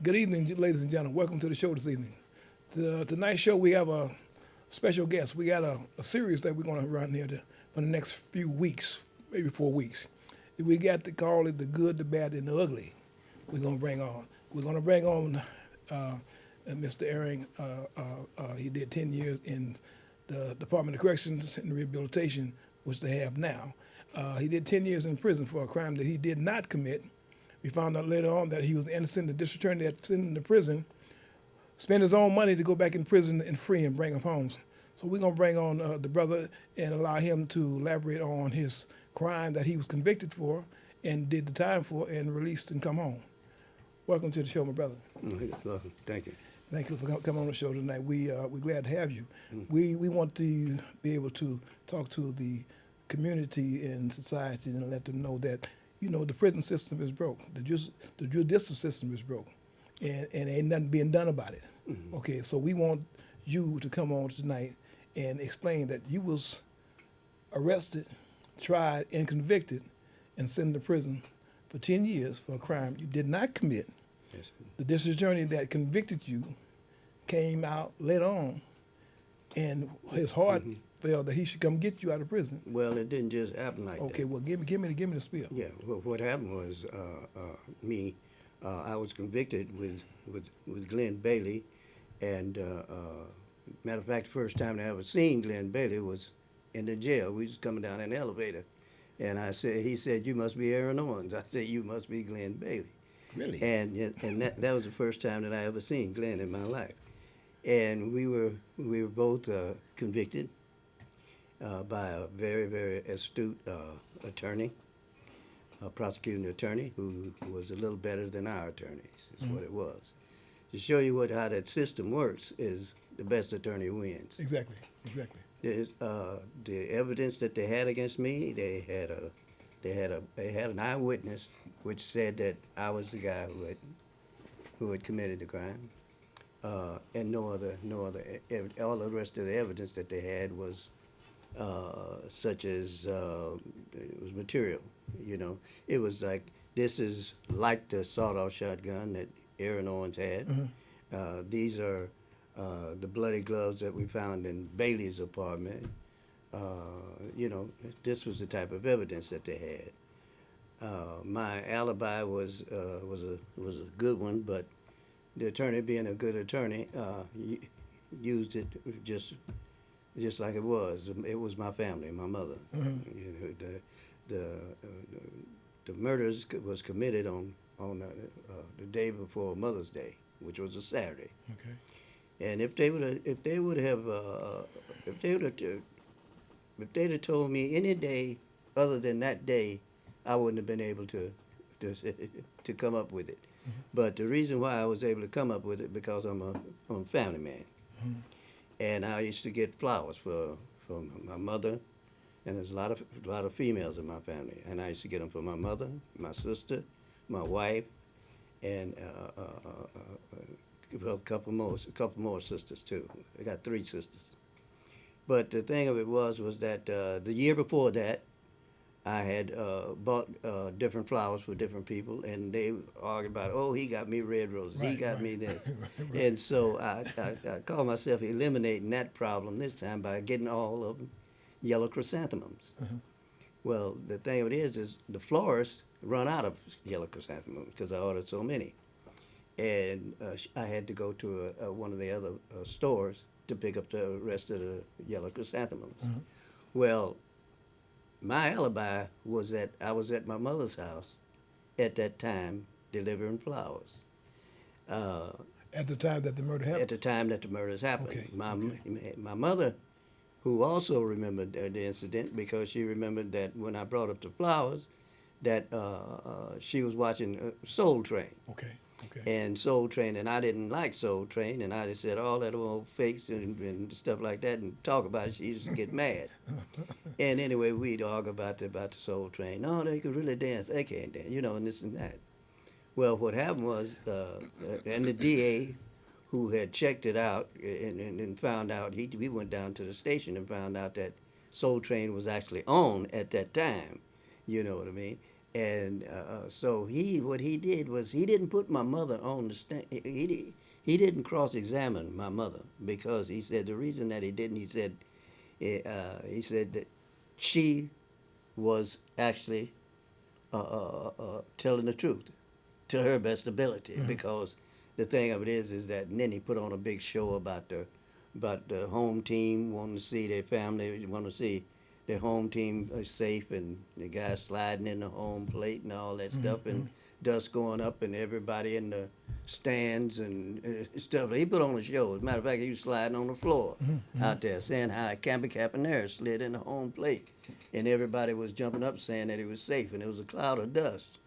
Good evening, ladies and gentlemen. Welcome to the show this evening. Tonight's show, we have a special guest. We got a series that we're going to run here for the next few weeks, maybe 4 weeks. We got to call it The Good, the Bad, and the Ugly. We're going to bring on. We're going to bring on Mr. Aaron. He did 10 years in the Department of Corrections and Rehabilitation, which they have now. He did 10 years in prison for a crime that he did not commit. We found out later on that he was innocent. The district attorney that sent him to prison spent his own money to go back in prison and free him, bring him home. So we're gonna bring on the brother and allow him to elaborate on his crime that he was convicted for and did the time for and released and come home. Welcome to the show, my brother. Welcome. Thank you. Thank you for coming on the show tonight. We're glad to have you. We want to be able to talk to the community and society and let them know that the prison system is broke. The judicial system is broke, and ain't nothing being done about it. Mm-hmm. Okay, so we want you to come on tonight and explain that you was arrested, tried, and convicted, and sent to prison for 10 years for a crime you did not commit. Yes. The district attorney that convicted you came out later on, and his heart felt that he should come get you out of prison. Well, it didn't just happen like that. Okay, well, give me the spiel. Yeah. Well, what happened was me. I was convicted with Glenn Bailey, and matter of fact, the first time I ever seen Glenn Bailey was in the jail. We was coming down in the elevator, and he said, "You must be Aaron Owens." I said, "You must be Glenn Bailey." Really? And that was the first time that I ever seen Glenn in my life, and we were both convicted by a very, very astute attorney, a prosecuting attorney who was a little better than our attorneys, is what it was. To show you how that system works is the best attorney wins. Exactly. The evidence that they had against me, they had an eyewitness which said that I was the guy who had committed the crime, and no other all the rest of the evidence that they had was such as it was material. It was like, this is like the sawed-off shotgun that Aaron Owens had. These are the bloody gloves that we found in Bailey's apartment. This was the type of evidence that they had. My alibi was a good one, but the attorney, being a good attorney, used it just like it was. It was my family, my mother. The murders was committed on the day before Mother's Day, which was a Saturday. Okay. And if they'd have told me any day other than that day, I wouldn't have been able to come up with it. But the reason why I was able to come up with it, because I'm a family man, and I used to get flowers for my mother, and there's a lot of females in my family, and I used to get them for my mother, my sister, my wife, and a couple more sisters too. I got 3 sisters. But the thing of it was that the year before that, I had bought different flowers for different people, and they argued about, oh, he got me red roses, he got me this. And so I called myself eliminating that problem this time by getting all of them yellow chrysanthemums. Well, the thing of it is the florists run out of yellow chrysanthemums because I ordered so many. And I had to go to one of the other stores to pick up the rest of the yellow chrysanthemums. Well, my alibi was that I was at my mother's house at that time delivering flowers. At the time that the murder happened? At the time that the murders happened. Okay. My mother, who also remembered the incident, because she remembered that when I brought up the flowers, that she was watching Soul Train. Okay. And Soul Train, and I didn't like Soul Train, and I just said all that old fakes and stuff like that, and talk about it. She used to get mad. And anyway, we'd argue about the Soul Train. No, they could really dance. They can't dance, and this and that. Well, what happened was, and the DA, who had checked it out and found out, we went down to the station and found out that Soul Train was actually on at that time. You know what I mean? And so what he did was he didn't put my mother on the stand. He didn't cross-examine my mother because he said the reason that he didn't. He said that she was actually telling the truth to her best ability because the thing of it is that and then he put on a big show about the home team wanting to see their family, want to see their home team safe, and the guys sliding in the home plate and all that stuff, and dust going up, and everybody in the stands and stuff. He put on a show. As a matter of fact, he was sliding on the floor out there, saying how Campy Caponera slid in the home plate, and everybody was jumping up saying that he was safe, and it was a cloud of dust,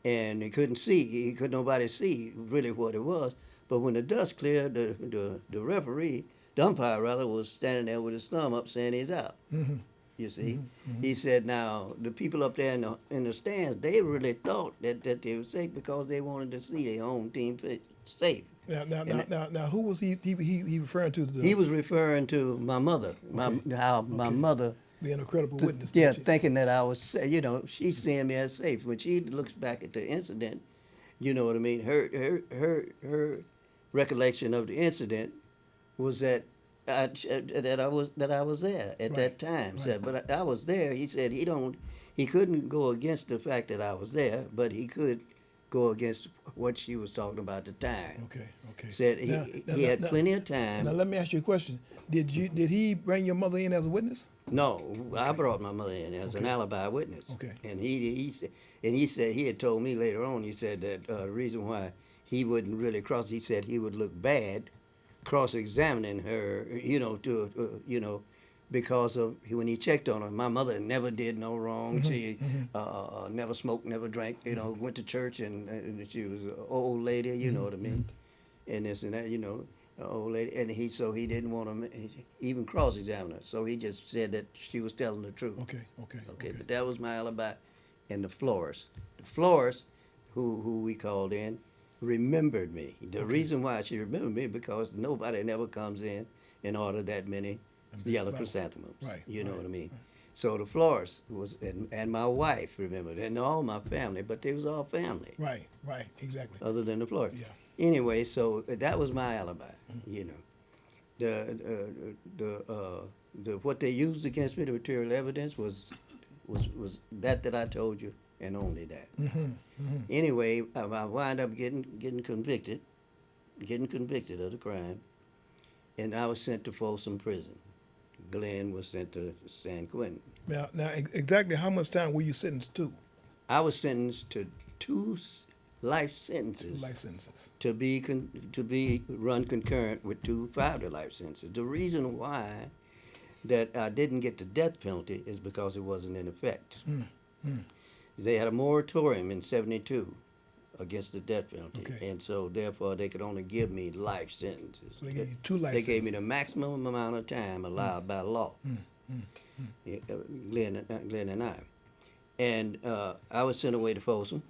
and he couldn't see. Nobody see really what it was. But when the dust cleared, the referee, the umpire rather, was standing there with his thumb up saying he's out. You see, he said, now the people up there in the stands, they really thought that they were safe because they wanted to see their home team safe. Now, who was he referring to? He was referring to my mother, my mother being a credible witness. Yeah, thinking that I was, she's seeing me as safe. When she looks back at the incident, you know what I mean. Her recollection of the incident was that I was there at that time. Right. Said, but I was there. He said he couldn't go against the fact that I was there, but he could go against what she was talking about at the time. Okay. Said he had plenty of time. Now let me ask you a question. Did he bring your mother in as a witness? No, I brought my mother in as an alibi witness. Okay. And he said he had told me later on. He said that the reason why he wouldn't really cross. He said he would look bad cross-examining her. Because of when he checked on her. My mother never did no wrong. She never smoked, never drank. Went to church, and she was an old lady. You know what I mean? And this and that. An old lady. And he didn't want to even cross-examine her. So he just said that she was telling the truth. Okay. But that was my alibi. And the florist, who we called in, remembered me. The reason why she remembered me because nobody never comes in order that many yellow chrysanthemums. Right. You know what I mean? Right. So the florist was, and my wife remembered, and all my family, but they was all family. Right, exactly. Other than the florist. Yeah. Anyway, so that was my alibi. The what they used against me, the material evidence was that I told you, and only that. Anyway, I wound up getting convicted of the crime, and I was sent to Folsom Prison. Glenn was sent to San Quentin. Now, exactly how much time were you sentenced to? I was sentenced to 2 life sentences. To be run concurrent with 2 5-to-life sentences. The reason why that I didn't get the death penalty is because it wasn't in effect. They had a moratorium in '72 against the death penalty, and so therefore they could only give me life sentences. So they gave you 2 life sentences. They gave me the maximum amount of time allowed by law. Glenn and I, and I was sent away to Folsom,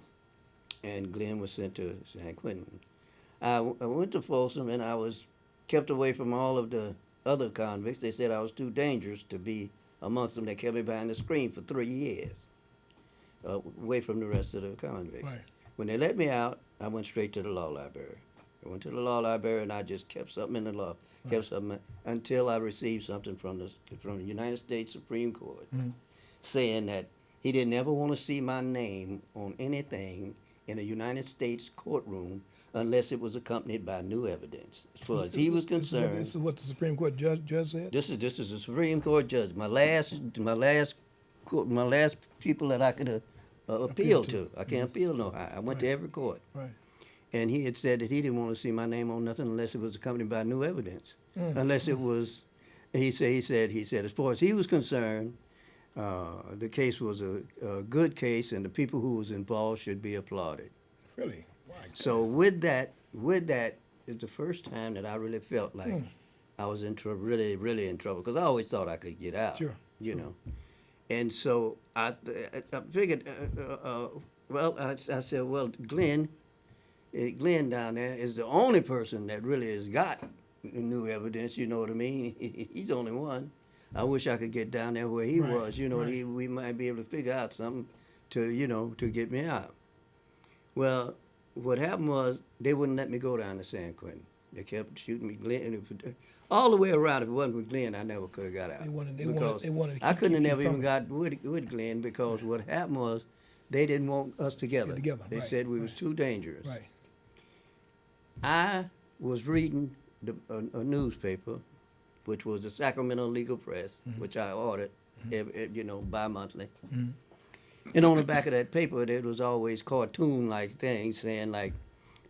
and Glenn was sent to San Quentin. I went to Folsom, and I was kept away from all of the other convicts. They said I was too dangerous to be amongst them. They kept me behind the screen for 3 years, away from the rest of the convicts. Right. When they let me out, I went straight to the law library. I went to the law library, and I just kept something in the law, until I received something from the United States Supreme Court saying that he didn't ever want to see my name on anything in a United States courtroom unless it was accompanied by new evidence. As far as he was concerned, this is what the Supreme Court judge said. This is a Supreme Court judge. My last people that I could appeal to. I can't appeal no higher. I went to every court. Right. And he had said that he didn't want to see my name on nothing unless it was accompanied by new evidence. Unless it was, he said, as far as he was concerned, the case was a good case, and the people who was involved should be applauded. Really? So with that is the first time that I really felt like I was really, really in trouble, because I always thought I could get out. Sure. And so I figured, I said, well, Glenn down there is the only person that really has got new evidence, you know what I mean? He's the only one. I wish I could get down there where he was, we might be able to figure out something to get me out. Well, what happened was they wouldn't let me go down to San Quentin. They kept shooting me, Glenn, all the way around. If it wasn't with Glenn, I never could have got out. They wanted to I couldn't have keep never you even from got with Glenn because what happened was they didn't want us together. They right, said we was too dangerous. Right. I was reading a newspaper, which was the Sacramento Legal Press, which I ordered, bi-monthly. And on the back of that paper, there was always cartoon-like things saying like,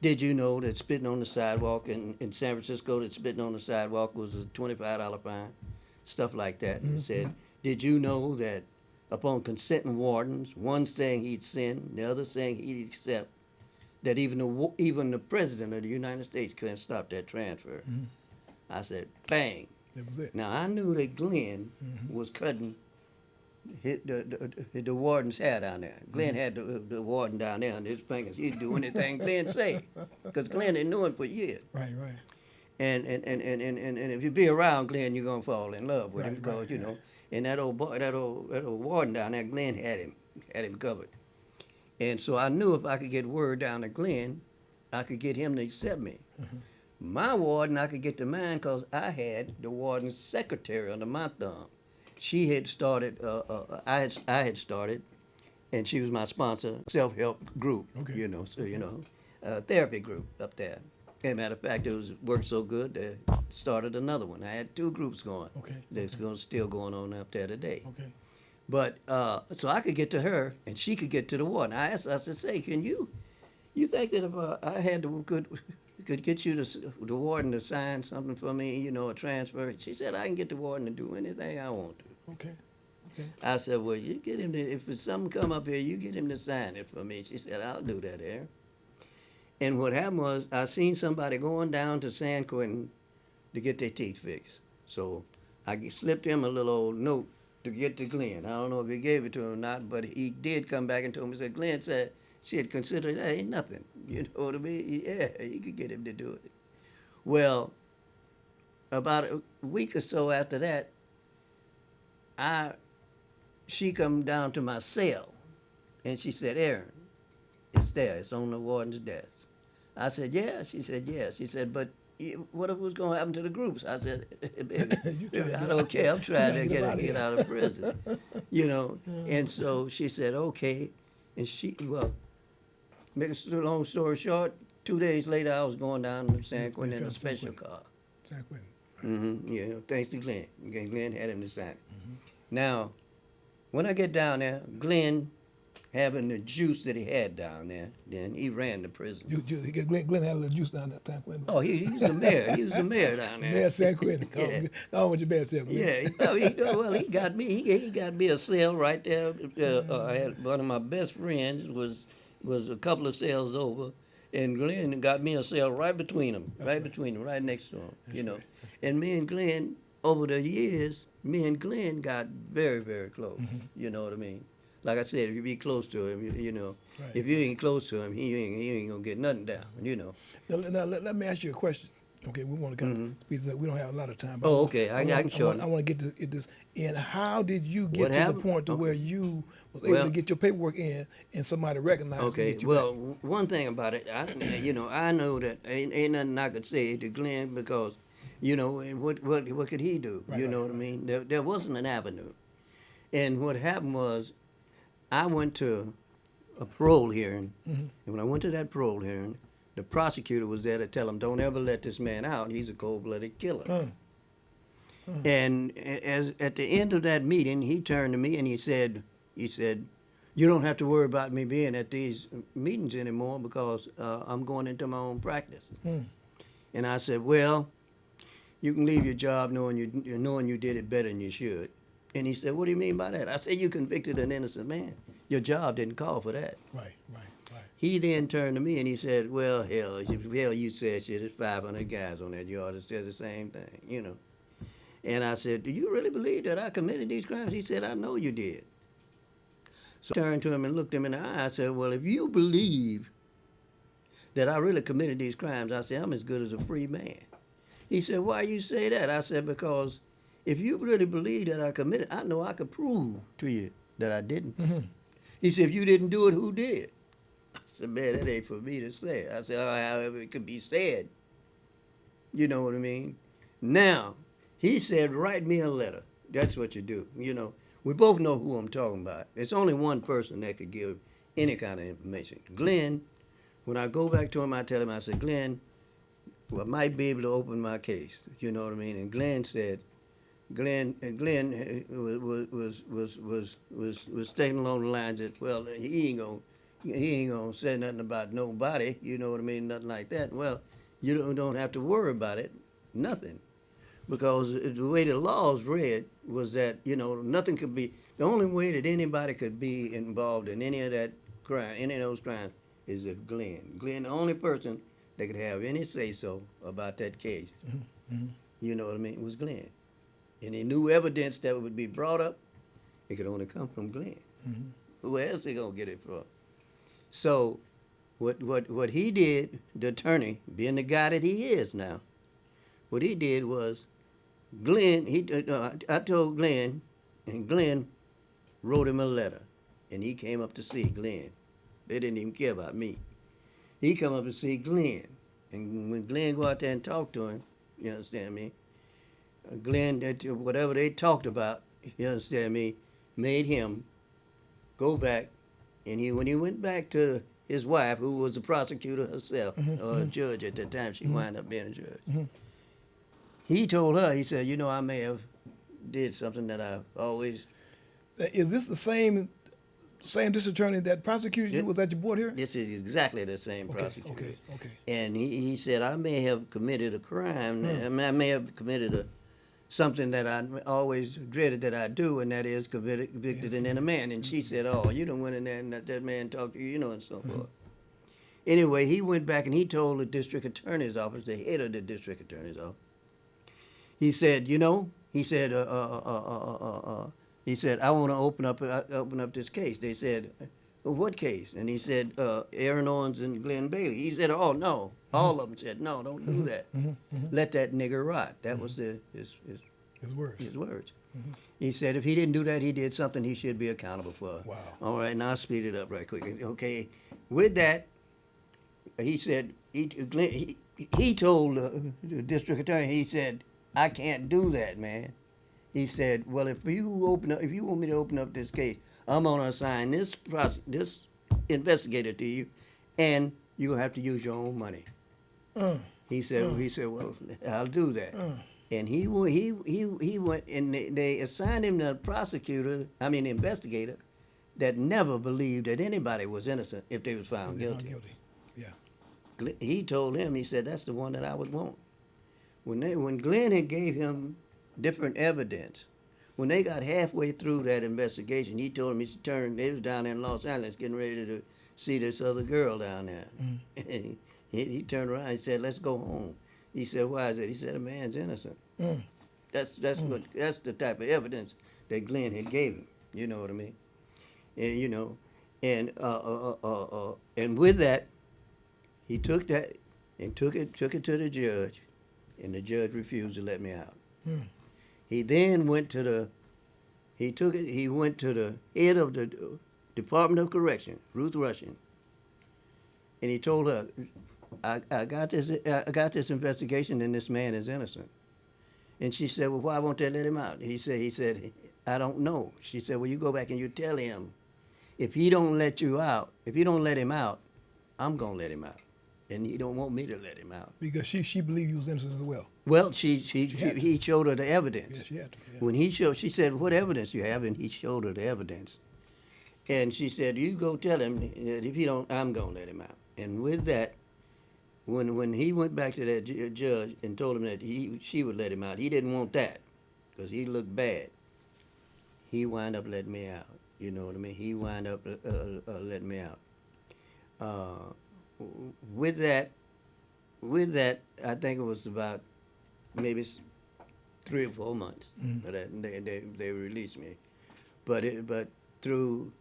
did you know that spitting on the sidewalk in San Francisco, that spitting on the sidewalk was a $25 fine? Stuff like that. And it said, did you know that upon consenting wardens, one saying he'd send, the other saying he'd accept, that even the president of the United States couldn't stop that transfer? I said, bang. That was it. Now, I knew that Glenn was cutting the warden's hair down there. Glenn had the warden down there on his fingers. He'd do anything Glenn say, because Glenn had known him for years. Right. And if you be around Glenn, you're gonna fall in love with him because And that old warden down there, Glenn had him covered. And so I knew if I could get word down to Glenn, I could get him to accept me. My warden, I could get to mine because I had the warden's secretary under my thumb. She had started, I had started, and she was my sponsor, self-help group, Okay. therapy group up there. As a matter of fact, it worked so good, they started another one. I had 2 groups going. Okay. That's still going on up there today. Okay. But, so I could get to her, and she could get to the warden. I said, say, can you think that if I had could get you the warden to sign something for me, a transfer? She said, I can get the warden to do anything I want to. Okay. I said, well, you get him to, if something come up here, you get him to sign it for me. She said, I'll do that there. And what happened was, I seen somebody going down to San Quentin to get their teeth fixed. So I slipped him a little old note to get to Glenn. I don't know if he gave it to him or not, but he did come back and told me, said, Glenn said she had considered that ain't nothing. You know what I mean? Yeah, you could get him to do it. Well, about a week or so after that, she come down to my cell, and she said, Aaron, it's there. It's on the warden's desk. I said, yeah. She said, yeah. She said, but what if it was going to happen to the groups? I said, baby, I don't care. I'm trying to get out of prison, And so she said, okay. And make a long story short, 2 days later, I was going down to San Quentin in a special car. San Quentin. Right. Thanks to Glenn. Glenn had him to sign it. Now, when I get down there, Glenn, having the juice that he had down there, then he ran the prison. Glenn had a little juice down there at San Quentin. Oh, he was the mayor. He was the mayor down there. Mayor San Quentin. Yeah. I want your best self. Yeah. He got me. He got me a cell right there. I had one of my best friends was a couple of cells over, and Glenn got me a cell right between them, right next to him. Right. And me and Glenn, over the years, got very, very close. You know what I mean? Like I said, if you be close to him, Right. If you ain't close to him, he ain't gonna get nothing down. Now let me ask you a question. Okay, we want to kind of speed this up. We don't have a lot of time. Oh, okay. I can show I want to get this. And how did you get to happened? the point to where you was able to get your paperwork in and somebody recognized Okay. and get you Well, back? one thing about it, I know that ain't nothing I could say to Glenn because, what could he do? Right, What I mean? There wasn't an avenue. And what happened was, I went to a parole hearing, and when I went to that parole hearing, the prosecutor was there to tell him, don't ever let this man out. He's a cold-blooded killer. And at the end of that meeting, he turned to me and he said, you don't have to worry about me being at these meetings anymore because I'm going into my own practice. And I said, well, you can leave your job knowing you did it better than you should. And he said, what do you mean by that? I said, you convicted an innocent man. Your job didn't call for that. Right. He then turned to me and he said, well, hell, you said shit. There's 500 guys on that yard that said the same thing, And I said, do you really believe that I committed these crimes? He said, I know you did. So I turned to him and looked him in the eye. I said, well, if you believe that I really committed these crimes, I said, I'm as good as a free man. He said, why you say that? I said, because if you really believe that I committed, I know I could prove to you that I didn't. He said, if you didn't do it, who did? I said, man, that ain't for me to say. I said, oh, however it could be said. You know what I mean? Now, he said, write me a letter. That's what you do. You know, we both know who I'm talking about. There's only one person that could give any kind of information. Glenn, when I go back to him, I tell him, I said, Glenn, well, I might be able to open my case. You know what I mean? And Glenn said, Glenn was thinking along the lines that, well, he ain't gonna say nothing about nobody. You know what I mean? Nothing like that. Well, you don't have to worry about it. Nothing. Because the way the laws read was that, you know, nothing could be, the only way that anybody could be involved in any of that crime, any of those crimes, is if Glenn, the only person that could have any say-so about that case, you know what I mean, was Glenn. Any new evidence that would be brought up, it could only come from Glenn. Who else they gonna get it from? So, what he did, the attorney, being the guy that he is now, what he did was, Glenn, I told Glenn, and Glenn wrote him a letter, and he came up to see Glenn. They didn't even care about me. He come up to see Glenn, and when Glenn go out there and talk to him, you understand me? Glenn, whatever they talked about, you understand me, made him go back, and when he went back to his wife, who was the prosecutor herself, or a judge at the time, she wound up being a judge. He told her, he said, you know, I may have did something that I always. Is this the same district attorney that prosecuted you? Was at your board here? This is exactly the same prosecutor. Okay. And he said, I may have committed a crime. I may have committed something that I always dreaded that I do, and that is convicted in a man. And she said, oh, you done went in there and let that man talk to you, you know, and so forth. Anyway, he went back and he told the district attorney's office, the head of the district attorney's office, he said, you know, he said, I want to open up this case. They said, well, what case? And he said, Aaron Owens and Glenn Bailey. He said, oh, no. All of them said, no, don't do that. Let that nigger rot. That was his words. His words. He said if he didn't do that, he did something he should be accountable for. Wow. All right, now I'll speed it up right quick. Okay, with that, he said, he told the district attorney, he said, I can't do that, man. He said, well, if you want me to open up this case, I'm gonna assign this investigator to you, and you're gonna have to use your own money. He said, well, I'll do that. And he went, and they assigned him to a investigator that never believed that anybody was innocent if they was found guilty. Yeah. He told him, he said, that's the one that I would want. When Glenn had gave him different evidence, when they got halfway through that investigation, he told him they was down there in Los Angeles getting ready to see this other girl down there. And he turned around and said, let's go home. He said, why is it? He said, a man's innocent. That's the type of evidence that Glenn had gave him. You know what I mean? And you know, and with that, he took that and took it to the judge, and the judge refused to let me out. He then went to the head of the Department of Correction, Ruth Rushing, and he told her, I got this investigation and this man is innocent. And she said, well, why won't they let him out? He said, I don't know. She said, well, you go back and you tell him, if he don't let him out, I'm gonna let him out. And he don't want me to let him out. Because she believed he was innocent as well. Well, he showed her the evidence. Yes, she had to. Yeah. When she said, what evidence you have? And he showed her the evidence. And she said, you go tell him that if he don't, I'm gonna let him out. And with that, when he went back to that judge and told him that she would let him out, he didn't want that because he looked bad. He wound up letting me out. You know what I mean? He wound up letting me out. With that, I think it was about maybe 3 or 4 months that they released me. But through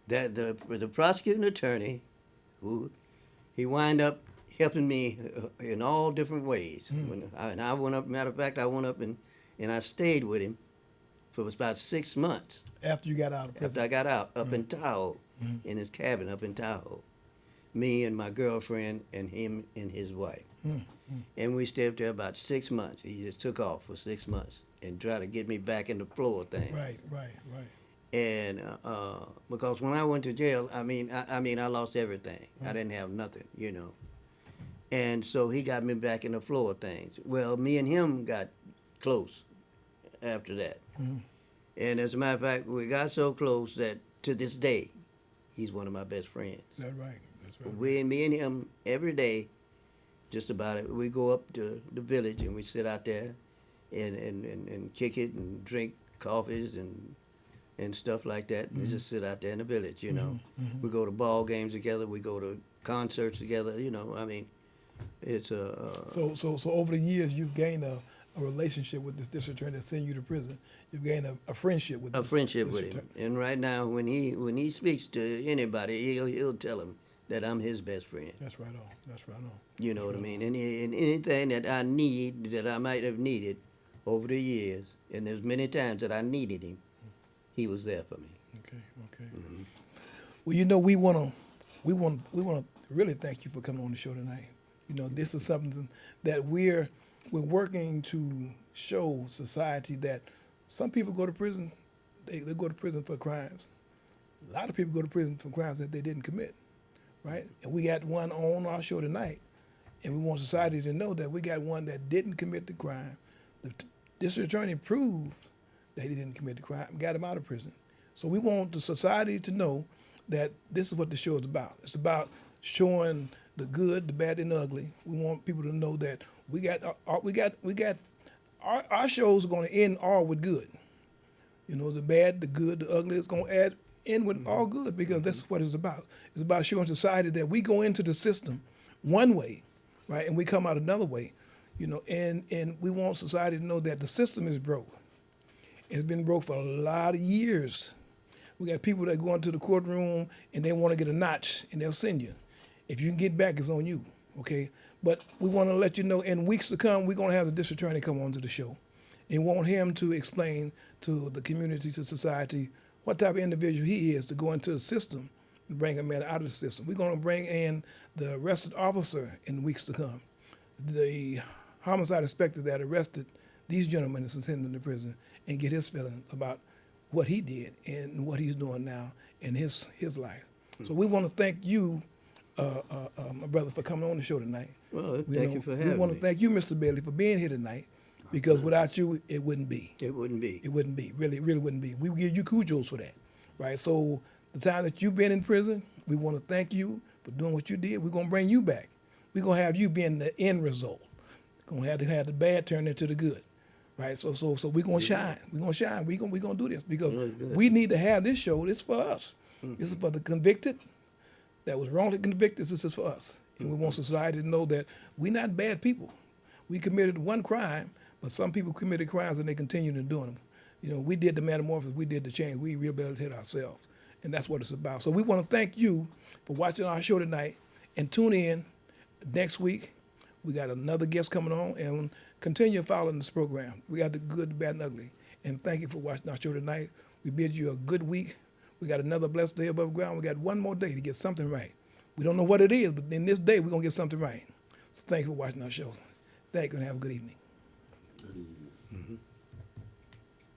that the prosecuting attorney, he wound up helping me in all different ways. I went up. Matter of fact, I went up and I stayed with him for about 6 months. After you got out of prison? After I got out, up in Tahoe. in his cabin up in Tahoe. Me and my girlfriend and him and his wife. And we stayed up there about 6 months. He just took off for 6 months and tried to get me back in the flow of things. Right. And because when I went to jail, I mean, I lost everything. I didn't have nothing, you know. And so he got me back in the flow of things. Well, me and him got close after that. And as a matter of fact, we got so close that to this day, he's one of my best friends. Is that right? That's right. Me and him, every day, just about it, we go up to the village and we sit out there and kick it and drink coffees and stuff like that. And just sit out there in the village, you know. We go to ball games together. We go to concerts together, you know. I mean, it's a... So over the years, you've gained a relationship with this district attorney that sent you to prison. You've gained a friendship with a this friendship with district him. And right now, when he speaks to anybody, he'll tell him that I'm his best friend. That's right on. That's right on. You know what I mean? And anything that I need, that I might have needed over the years, and there's many times that I needed him, he was there for me. Okay. Well, you know, we wanna really thank you for coming on the show tonight. You know, this is something that we're working to show society that some people go to prison, they go to prison for crimes. A lot of people go to prison for crimes that they didn't commit, right? And we got one on our show tonight, and we want society to know that we got one that didn't commit the crime. The district attorney proved that he didn't commit the crime and got him out of prison. So we want the society to know that this is what the show is about. It's about showing the good, the bad, and the ugly. We want people to know that our shows are going to end all with good. You know, the bad, the good, the ugly. It's going to end with all good because that's what it's about. It's about showing society that we go into the system one way, right, and we come out another way. You know, and we want society to know that the system is broke. It's been broke for a lot of years. We got people that go into the courtroom and they want to get a notch and they'll send you. If you can get back, it's on you, okay? But we want to let you know in weeks to come, we're going to have the district attorney come on to the show and want him to explain to the community, to society, what type of individual he is to go into the system and bring a man out of the system. We're going to bring in the arrested officer in weeks to come, the homicide inspector that arrested these gentlemen and sent them to prison, and get his feeling about what he did and what he's doing now in his life. So we want to thank you, my brother, for coming on the show tonight. Well, thank you for having me. We want to thank you, Mr. Bailey, for being here tonight, because without you, it wouldn't be. It wouldn't be. It wouldn't be. Really wouldn't be. We give you kudos for that, right? So the time that you've been in prison, we want to thank you for doing what you did. We're going to bring you back. We're going to have you being the end result. We're going to have the bad turn into the good. Right, so we're gonna shine. We're gonna shine. We're gonna do this because we need to have this show. This is for us. This is for the convicted that was wrongly convicted. This is for us, and we want society to know that we're not bad people. We committed one crime, but some people committed crimes and they continue to do them. You know, we did the metamorphosis. We did the change. We rehabilitated ourselves, and that's what it's about. So we want to thank you for watching our show tonight, and tune in next week. We got another guest coming on, and continue following this program. We got the good, the bad, and ugly. And thank you for watching our show tonight. We bid you a good week. We got another blessed day above ground. We got one more day to get something right. We don't know what it is, but in this day, we're going to get something right. So thank you for watching our show. Thank you, and have a good evening. Good evening.